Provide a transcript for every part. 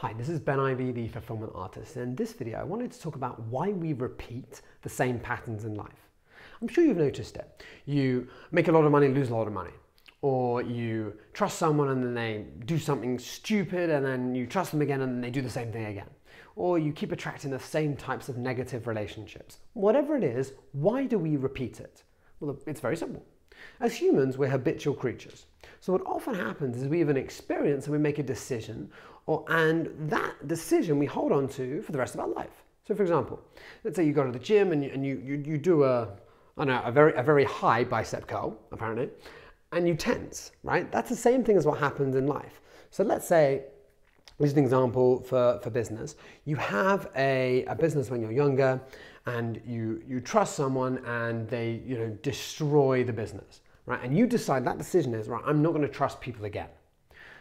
Hi, this is Ivey, the fulfillment artist, and in this video I wanted to talk about why we repeat the same patterns in life. I'm sure you've noticed it. You make a lot of money, lose a lot of money. Or you trust someone and then they do something stupid and then you trust them again and then they do the same thing again. Or you keep attracting the same types of negative relationships. Whatever it is, why do we repeat it? Well, it's very simple. As humans, we're habitual creatures. So what often happens is we have an experience and we make a decision, and that decision we hold on to for the rest of our life. So for example, let's say you go to the gym and you do a very high bicep curl, apparently, and you tense, right? That's the same thing as what happens in life. So let's say, this is an example for business. You have a business when you're younger and you trust someone and they destroy the business, right? And you decide that decision is, right, I'm not going to trust people again.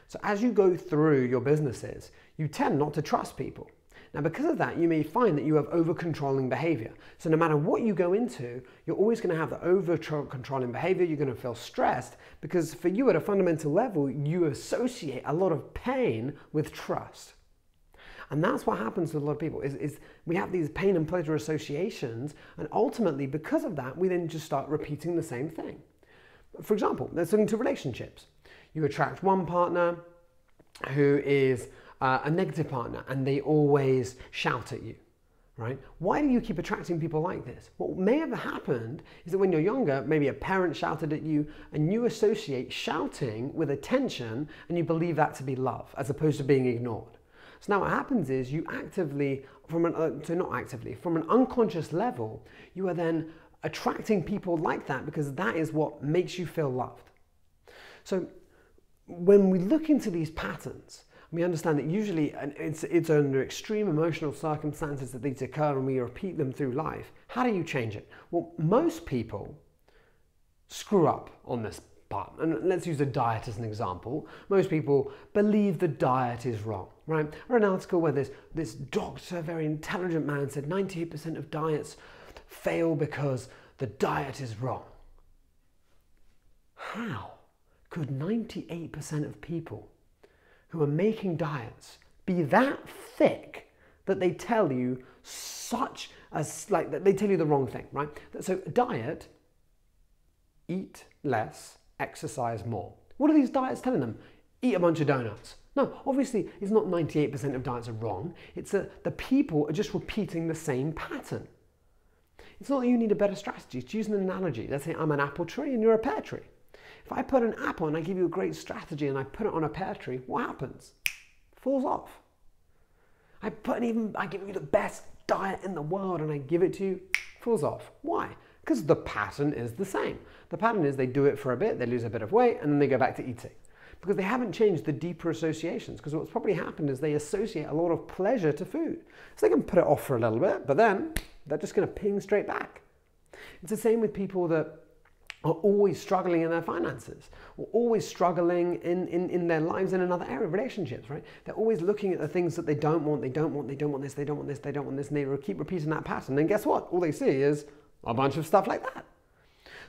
So as you go through your businesses, you tend not to trust people. Now, because of that, you may find that you have over-controlling behavior. So no matter what you go into, you're always going to have the over-controlling behavior. You're going to feel stressed because for you at a fundamental level, you associate a lot of pain with trust. And that's what happens with a lot of people is we have these pain and pleasure associations. And ultimately, because of that, we then just start repeating the same thing. For example, let's look into relationships. You attract one partner who is a negative partner and they always shout at you, right? Why do you keep attracting people like this? What may have happened is that when you're younger, maybe a parent shouted at you and you associate shouting with attention and you believe that to be love as opposed to being ignored. So now what happens is you actively, from an unconscious level, you are then attracting people like that because that is what makes you feel loved. So when we look into these patterns, we understand that usually it's under extreme emotional circumstances that these occur and we repeat them through life. How do you change it? Well, most people screw up on this part. And let's use a diet as an example. Most people believe the diet is wrong, right? I read an article where this doctor, a very intelligent man, said 98% of diets fail because the diet is wrong. How could 98% of people who are making diets be that thick that they tell you they tell you the wrong thing, right? So diet, eat less, exercise more. What are these diets telling them? Eat a bunch of donuts. No, obviously it's not 98% of diets are wrong. It's that the people are just repeating the same pattern. It's not that you need a better strategy. To use an analogy, let's say I'm an apple tree and you're a pear tree. If I put an apple and I give you a great strategy and I put it on a pear tree, what happens? It falls off. I give you the best diet in the world and I give it to you, it falls off. Why? Because the pattern is the same. The pattern is they do it for a bit, they lose a bit of weight, and then they go back to eating. Because they haven't changed the deeper associations. Because what's probably happened is they associate a lot of pleasure to food. So they can put it off for a little bit, but then they're just going to ping straight back. It's the same with people that are always struggling in their finances, or always struggling in their lives in another area, relationships, right? They're always looking at the things that they don't want, they don't want this, they don't want this, they don't want this, and they keep repeating that pattern. And guess what? All they see is a bunch of stuff like that.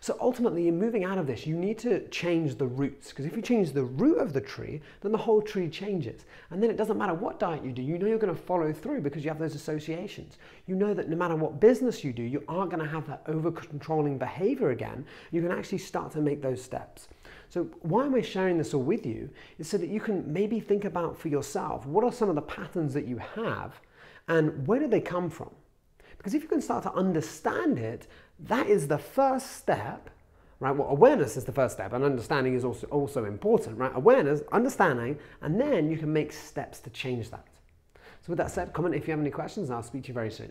So ultimately, in moving out of this, you need to change the roots, because if you change the root of the tree, then the whole tree changes. And then it doesn't matter what diet you do, you know you're going to follow through because you have those associations. You know that no matter what business you do, you aren't going to have that over-controlling behavior again. You can actually start to make those steps. So why am I sharing this all with you? Is so that you can maybe think about for yourself, what are some of the patterns that you have and where do they come from? Because if you can start to understand it, that is the first step, right? Well, awareness is the first step, and understanding is also important, right? Awareness, understanding, and then you can make steps to change that. So with that said, comment if you have any questions, and I'll speak to you very soon.